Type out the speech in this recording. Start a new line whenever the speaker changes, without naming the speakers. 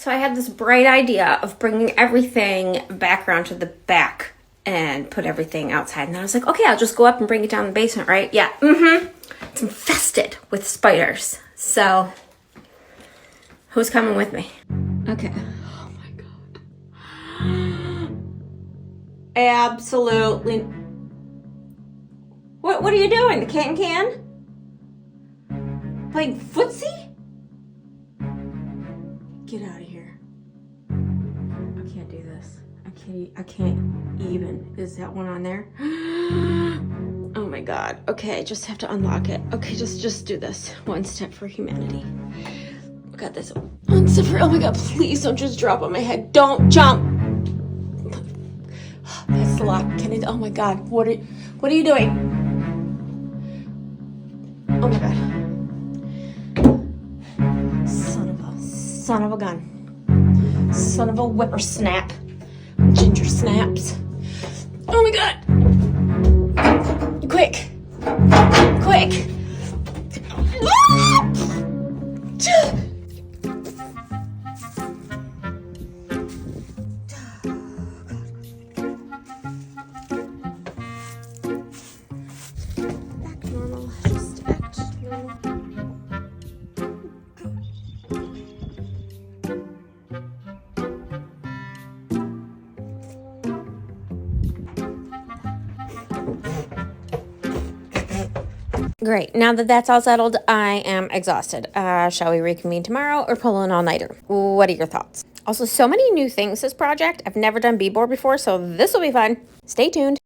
So I had this bright idea of bringing everything back around to the back and put everything outside. And then I was like, okay, I'll just go up and bring it down in the basement, right? Yeah, It's infested with spiders. So who's coming with me? Okay. Oh my God. Absolutely. What are you doing? The can? Playing footsie? Get out of here. I can't do this. I can't even. Is that one on there? Oh my God. Okay, just have to unlock it. Okay, just do this. One step for humanity. I got this. One step for, oh my God, please don't just drop on my head. Don't jump. That's the lock. Oh my God. What are you doing? Oh my God. Son of a gun. Son of a whippersnap. Ginger snaps. Oh my God. Quick. Act normal. Just act normal. Great. Now that that's all settled, I am exhausted. Shall we reconvene tomorrow or pull an all-nighter? What are your thoughts? Also, so many new things this project. I've never done beadboard before, so this will be fun. Stay tuned.